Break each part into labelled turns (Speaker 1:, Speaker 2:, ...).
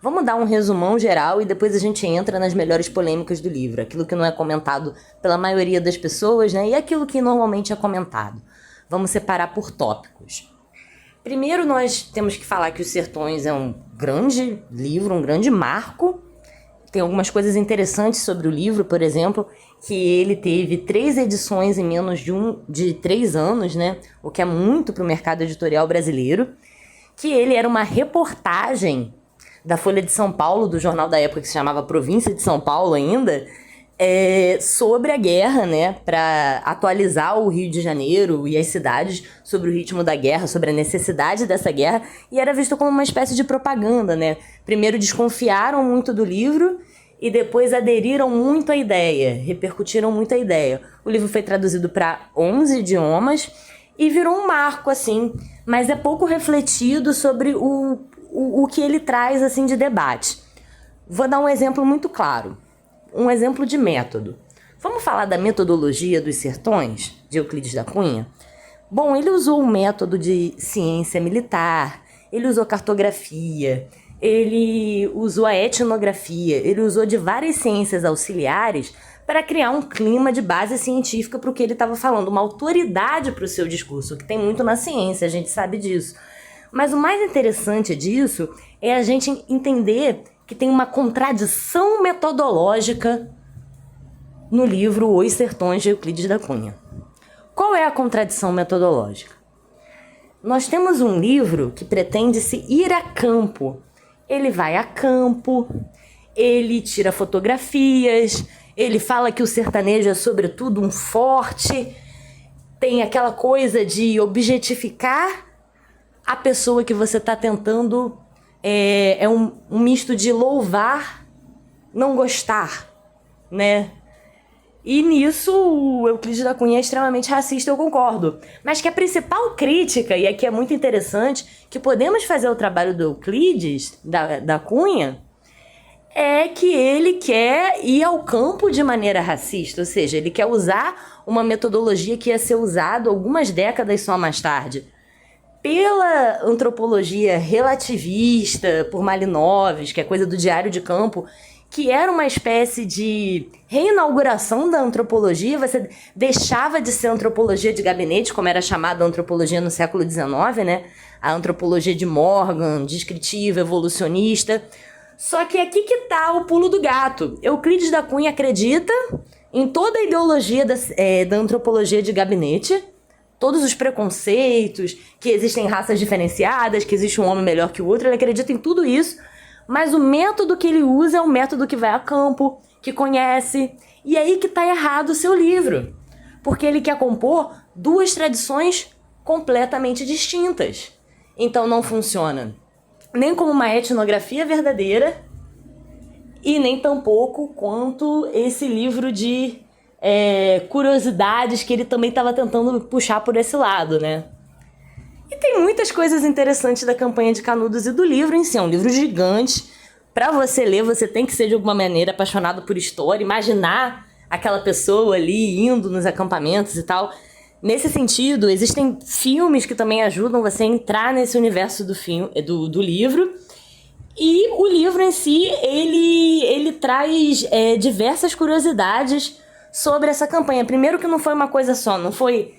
Speaker 1: Vamos dar um resumão geral e depois a gente entra nas melhores polêmicas do livro, aquilo que não é comentado pela maioria das pessoas, né? E aquilo que normalmente é comentado. Vamos separar por tópicos. Primeiro, nós temos que falar que Os Sertões é um grande livro, um grande marco. Tem algumas coisas interessantes sobre o livro, por exemplo, que ele teve 3 edições em menos de 3 anos, né? O que é muito para o mercado editorial brasileiro. Que ele era uma reportagem da Folha de São Paulo, do jornal da época que se chamava Província de São Paulo ainda, sobre a guerra, né, para atualizar o Rio de Janeiro e as cidades sobre o ritmo da guerra, sobre a necessidade dessa guerra, e era visto como uma espécie de propaganda, né? Primeiro desconfiaram muito do livro e depois aderiram muito à ideia, repercutiram muito a ideia. O livro foi traduzido para 11 idiomas e virou um marco, assim, mas é pouco refletido sobre o que ele traz, assim, de debate. Vou dar um exemplo muito claro. Um exemplo de método. Vamos falar da metodologia dos sertões, de Euclides da Cunha? Bom, ele usou o método de ciência militar, ele usou cartografia, ele usou a etnografia, ele usou de várias ciências auxiliares para criar um clima de base científica para o que ele estava falando, uma autoridade para o seu discurso, que tem muito na ciência, a gente sabe disso. Mas o mais interessante disso é a gente entender que tem uma contradição metodológica no livro Os Sertões, de Euclides da Cunha. Qual é a contradição metodológica? Nós temos um livro que pretende-se ir a campo. Ele vai a campo, ele tira fotografias, ele fala que o sertanejo é sobretudo um forte, tem aquela coisa de objetificar a pessoa que você está tentando. É um misto de louvar, não gostar, né? E nisso o Euclides da Cunha é extremamente racista, eu concordo. Mas que a principal crítica, e aqui é muito interessante, que podemos fazer o trabalho do Euclides, da Cunha, é que ele quer ir ao campo de maneira racista, ou seja, ele quer usar uma metodologia que ia ser usada algumas décadas só mais tarde. Pela antropologia relativista, por Malinowski, que é coisa do Diário de Campo, que era uma espécie de reinauguração da antropologia, você deixava de ser antropologia de gabinete, como era chamada a antropologia no século XIX, né? A antropologia de Morgan, descritiva, evolucionista. Só que aqui que tá o pulo do gato. Euclides da Cunha acredita em toda a ideologia da antropologia de gabinete, todos os preconceitos, que existem raças diferenciadas, que existe um homem melhor que o outro, ele acredita em tudo isso, mas o método que ele usa é um método que vai a campo, que conhece, e aí que tá errado o seu livro, porque ele quer compor 2 tradições completamente distintas. Então não funciona nem como uma etnografia verdadeira e nem tampouco quanto esse livro de curiosidades que ele também estava tentando puxar por esse lado, né? E tem muitas coisas interessantes da campanha de Canudos e do livro em si. É um livro gigante. Para você ler, você tem que ser de alguma maneira apaixonado por história, imaginar aquela pessoa ali indo nos acampamentos e tal. Nesse sentido, existem filmes que também ajudam você a entrar nesse universo do livro. E o livro em si, ele traz diversas curiosidades sobre essa campanha. Primeiro que não foi uma coisa só, não foi...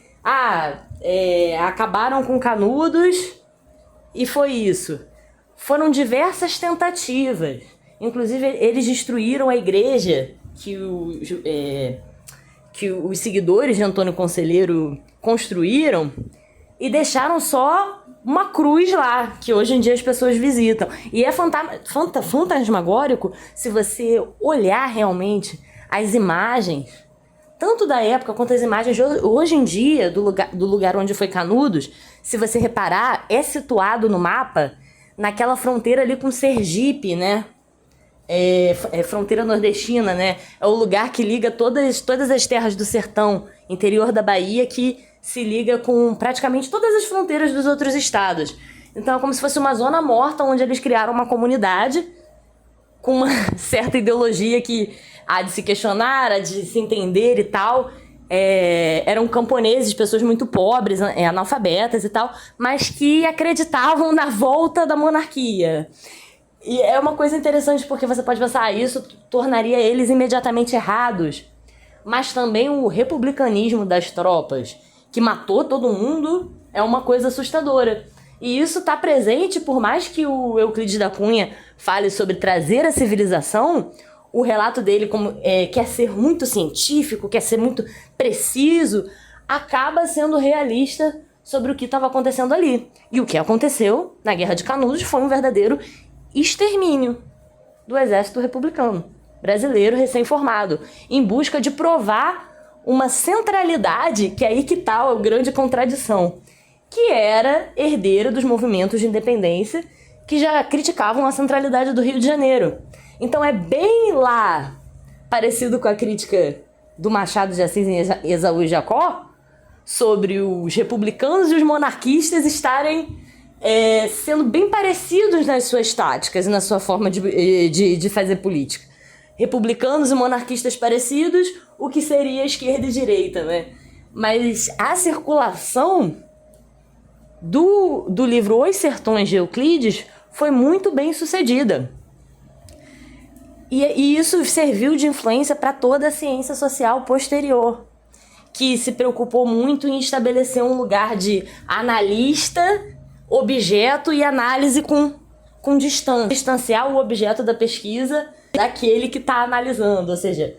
Speaker 1: acabaram com Canudos e foi isso. Foram diversas tentativas. Inclusive, eles destruíram a igreja que os seguidores de Antônio Conselheiro construíram e deixaram só uma cruz lá, que hoje em dia as pessoas visitam. E é fantasmagórico se você olhar realmente as imagens, tanto da época quanto as imagens de hoje em dia, do lugar onde foi Canudos. Se você reparar, é situado no mapa naquela fronteira ali com Sergipe, né? Fronteira nordestina, né? É o lugar que liga todas as terras do sertão, interior da Bahia, que se liga com praticamente todas as fronteiras dos outros estados. Então é como se fosse uma zona morta onde eles criaram uma comunidade com uma certa ideologia que há de se questionar, há de se entender e tal. Eram camponeses, pessoas muito pobres, analfabetas e tal, mas que acreditavam na volta da monarquia. E é uma coisa interessante porque você pode pensar, isso tornaria eles imediatamente errados. Mas também o republicanismo das tropas, que matou todo mundo, é uma coisa assustadora. E isso está presente, por mais que o Euclides da Cunha fale sobre trazer a civilização, o relato dele quer ser muito científico, quer ser muito preciso, acaba sendo realista sobre o que estava acontecendo ali. E o que aconteceu na Guerra de Canudos foi um verdadeiro extermínio do exército republicano brasileiro recém-formado, em busca de provar uma centralidade, que é aí que está a grande contradição, que era herdeiro dos movimentos de independência que já criticavam a centralidade do Rio de Janeiro. Então é bem lá parecido com a crítica do Machado de Assis em Esaú e Jacó, sobre os republicanos e os monarquistas estarem sendo bem parecidos nas suas táticas e na sua forma de fazer política. Republicanos e monarquistas parecidos, o que seria esquerda e direita, né? Mas a circulação do livro Os Sertões de Euclides foi muito bem sucedida. E isso serviu de influência para toda a ciência social posterior, que se preocupou muito em estabelecer um lugar de analista, objeto e análise com distância. Distanciar o objeto da pesquisa daquele que está analisando. Ou seja,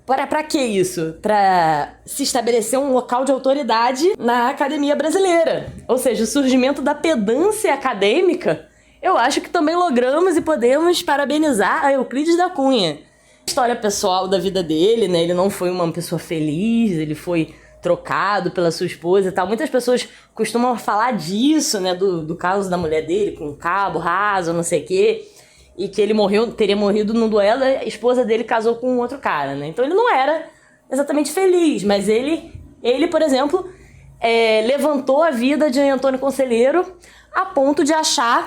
Speaker 1: para que isso? Para se estabelecer um local de autoridade na academia brasileira. Ou seja, o surgimento da pedância acadêmica, eu acho que também logramos e podemos parabenizar a Euclides da Cunha. A história pessoal da vida dele, né? Ele não foi uma pessoa feliz, ele foi trocado pela sua esposa e tal. Muitas pessoas costumam falar disso, né? Do caso da mulher dele, com cabo raso, não sei o quê. E que ele teria morrido num duelo, a esposa dele casou com um outro cara, né? Então ele não era exatamente feliz, mas ele por exemplo, levantou a vida de Antônio Conselheiro a ponto de achar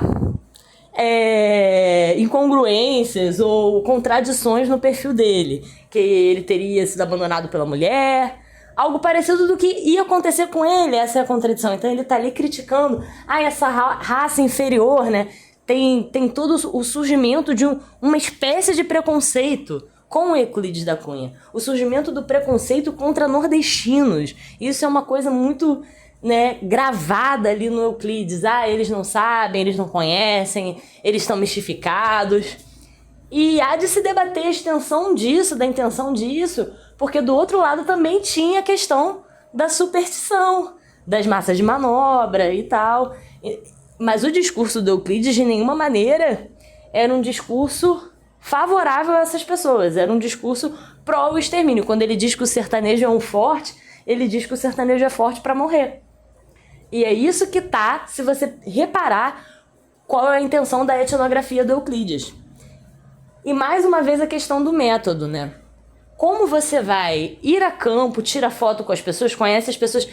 Speaker 1: incongruências ou contradições no perfil dele, que ele teria sido abandonado pela mulher, algo parecido do que ia acontecer com ele. Essa é a contradição. Então ele tá ali criticando essa raça inferior, né? Tem todo o surgimento de uma espécie de preconceito com o Euclides da Cunha, o surgimento do preconceito contra nordestinos. Isso é uma coisa muito, né, gravada ali no Euclides. Eles não sabem, eles não conhecem, eles estão mistificados. E há de se debater a extensão disso, da intenção disso, porque do outro lado também tinha a questão da superstição, das massas de manobra e tal. Mas o discurso do Euclides, de nenhuma maneira, era um discurso favorável a essas pessoas. Era um discurso pró-extermínio. Quando ele diz que o sertanejo é um forte, ele diz que o sertanejo é forte para morrer. E é isso que tá, se você reparar, qual é a intenção da etnografia do Euclides. E mais uma vez a questão do método, né? Como você vai ir a campo, tira foto com as pessoas, conhece as pessoas...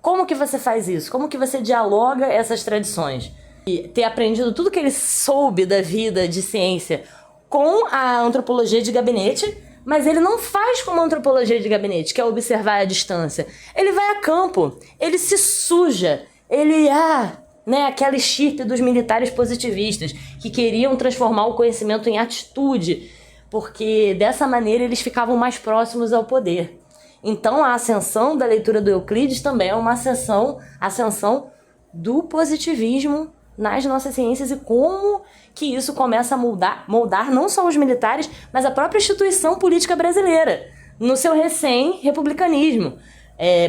Speaker 1: Como que você faz isso? Como que você dialoga essas tradições? E ter aprendido tudo que ele soube da vida de ciência com a antropologia de gabinete, mas ele não faz como a antropologia de gabinete, que é observar a distância. Ele vai a campo, ele se suja, ele aquela estirpe dos militares positivistas que queriam transformar o conhecimento em atitude, porque dessa maneira eles ficavam mais próximos ao poder. Então a ascensão da leitura do Euclides também é uma ascensão do positivismo nas nossas ciências e como que isso começa a moldar não só os militares, mas a própria instituição política brasileira, no seu recém-republicanismo.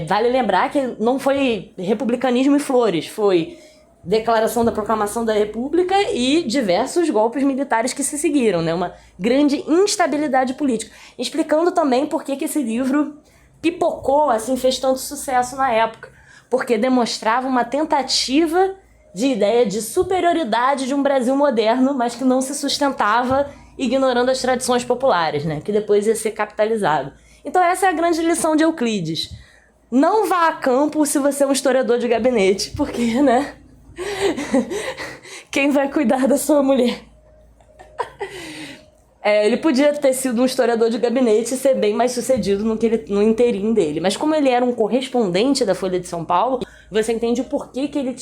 Speaker 1: Vale lembrar que não foi republicanismo e flores, foi declaração da proclamação da República e diversos golpes militares que se seguiram, né? Uma grande instabilidade política. Explicando também por que esse livro pipocou, assim, fez tanto sucesso na época. Porque demonstrava uma tentativa de ideia de superioridade de um Brasil moderno, mas que não se sustentava ignorando as tradições populares, né? Que depois ia ser capitalizado. Então essa é a grande lição de Euclides. Não vá a campo se você é um historiador de gabinete, porque, né? Quem vai cuidar da sua mulher? Ele podia ter sido um historiador de gabinete e ser bem mais sucedido no interim dele. Mas como ele era um correspondente da Folha de São Paulo, você entende o porquê que ele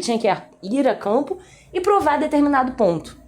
Speaker 1: tinha que ir a campo e provar determinado ponto.